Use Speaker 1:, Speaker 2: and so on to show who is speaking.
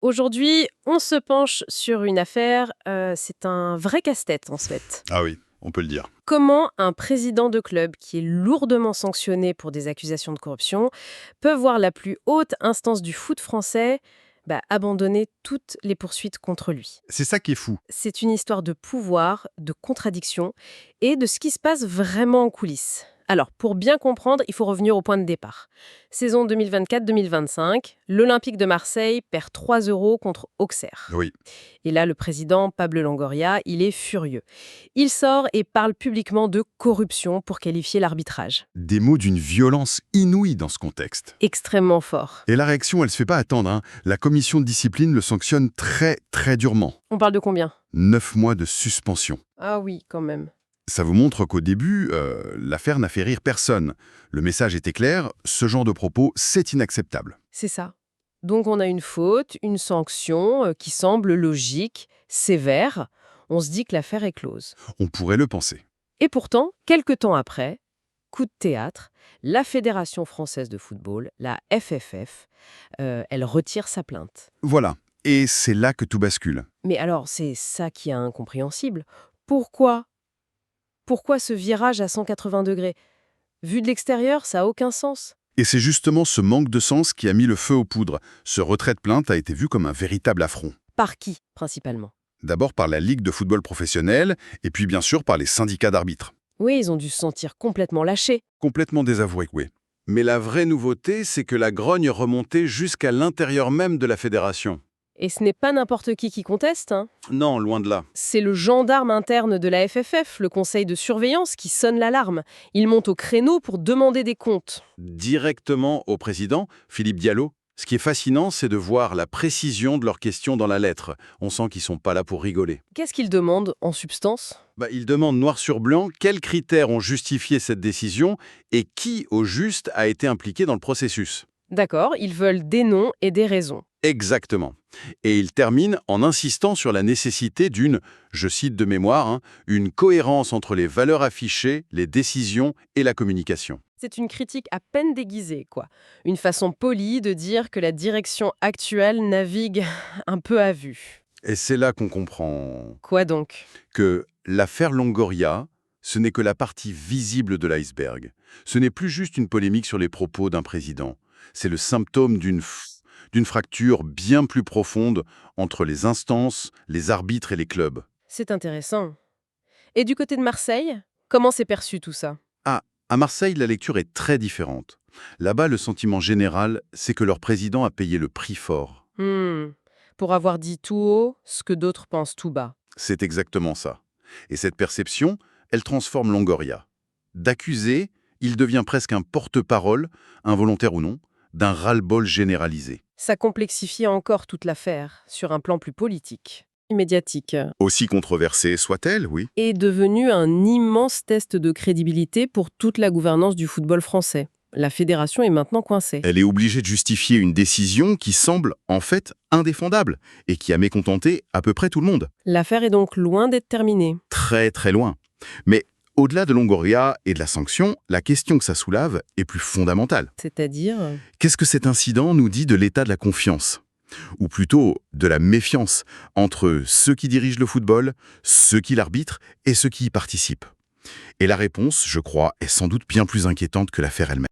Speaker 1: Aujourd'hui, on se penche sur une affaire, c'est un vrai casse-tête en fait.
Speaker 2: Ah oui, on peut le dire.
Speaker 1: Comment un président de club qui est lourdement sanctionné pour des accusations de corruption peut voir la plus haute instance du foot français abandonner toutes les poursuites contre lui?
Speaker 2: C'est ça qui est fou.
Speaker 1: C'est une histoire de pouvoir, de contradiction et de ce qui se passe vraiment en coulisses. Alors, pour bien comprendre, il faut revenir au point de départ. Saison 2024-2025, l'Olympique de Marseille perd 3 € contre Auxerre.
Speaker 2: Oui.
Speaker 1: Et là, le président, Pablo Longoria, il est furieux. Il sort et parle publiquement de corruption pour qualifier l'arbitrage.
Speaker 2: Des mots d'une violence inouïe dans ce contexte.
Speaker 1: Extrêmement fort.
Speaker 2: Et la réaction, elle se fait pas attendre, hein. La commission de discipline le sanctionne très, très durement.
Speaker 1: On parle de combien?
Speaker 2: 9 mois de suspension.
Speaker 1: Ah oui, quand même.
Speaker 2: Ça vous montre qu'au début, l'affaire n'a fait rire personne. Le message était clair, ce genre de propos, c'est inacceptable.
Speaker 1: C'est ça. Donc on a une faute, une sanction qui semble logique, sévère. On se dit que l'affaire est close.
Speaker 2: On pourrait le penser.
Speaker 1: Et pourtant, quelque temps après, coup de théâtre, la Fédération française de football, la FFF, elle retire sa plainte.
Speaker 2: Voilà. Et c'est là que tout bascule.
Speaker 1: Mais alors, c'est ça qui est incompréhensible. Pourquoi ce virage à 180 degrés? Vu de l'extérieur, ça n'a aucun sens.
Speaker 2: Et c'est justement ce manque de sens qui a mis le feu aux poudres. Ce retrait de plainte a été vu comme un véritable affront.
Speaker 1: Par qui, principalement?
Speaker 2: D'abord par la Ligue de football professionnel, et puis bien sûr par les syndicats d'arbitres.
Speaker 1: Oui, ils ont dû se sentir complètement lâchés.
Speaker 2: Complètement désavoués, oui. Mais la vraie nouveauté, c'est que la grogne remontait jusqu'à l'intérieur même de la fédération.
Speaker 1: Et ce n'est pas n'importe qui conteste, hein.
Speaker 2: Non, loin de là.
Speaker 1: C'est le gendarme interne de la FFF, le conseil de surveillance, qui sonne l'alarme. Il monte au créneau pour demander des comptes.
Speaker 2: Directement au président, Philippe Diallo. Ce qui est fascinant, c'est de voir la précision de leurs questions dans la lettre. On sent qu'ils sont pas là pour rigoler.
Speaker 1: Qu'est-ce qu'il demande, en substance?
Speaker 2: Ils demandent noir sur blanc quels critères ont justifié cette décision et qui, au juste, a été impliqué dans le processus.
Speaker 1: D'accord, ils veulent des noms et des raisons.
Speaker 2: Exactement. Et il termine en insistant sur la nécessité d'une, je cite de mémoire, une cohérence entre les valeurs affichées, les décisions et la communication.
Speaker 1: C'est une critique à peine déguisée, quoi. Une façon polie de dire que la direction actuelle navigue un peu à vue.
Speaker 2: Et c'est là qu'on comprend
Speaker 1: Quoi donc?
Speaker 2: que l'affaire Longoria, ce n'est que la partie visible de l'iceberg. Ce n'est plus juste une polémique sur les propos d'un président. C'est le symptôme d'une fracture bien plus profonde entre les instances, les arbitres et les clubs.
Speaker 1: C'est intéressant. Et du côté de Marseille, comment s'est perçu tout ça?
Speaker 2: Ah, à Marseille, la lecture est très différente. Là-bas, le sentiment général, c'est que leur président a payé le prix fort.
Speaker 1: Pour avoir dit tout haut ce que d'autres pensent tout bas.
Speaker 2: C'est exactement ça. Et cette perception, elle transforme Longoria. D'accusé, il devient presque un porte-parole, involontaire ou non, d'un ras-le-bol généralisé.
Speaker 1: Ça complexifie encore toute l'affaire, sur un plan plus politique. Médiatique.
Speaker 2: Aussi controversée soit-elle, oui.
Speaker 1: Est devenu un immense test de crédibilité pour toute la gouvernance du football français. La fédération est maintenant coincée.
Speaker 2: Elle est obligée de justifier une décision qui semble, en fait, indéfendable et qui a mécontenté à peu près tout le monde.
Speaker 1: L'affaire est donc loin d'être terminée.
Speaker 2: Très, très loin. Mais au-delà de Longoria et de la sanction, la question que ça soulève est plus fondamentale.
Speaker 1: C'est-à-dire...
Speaker 2: Qu'est-ce que cet incident nous dit de l'état de la confiance? Ou plutôt de la méfiance entre ceux qui dirigent le football, ceux qui l'arbitrent et ceux qui y participent. Et la réponse, je crois, est sans doute bien plus inquiétante que l'affaire elle-même.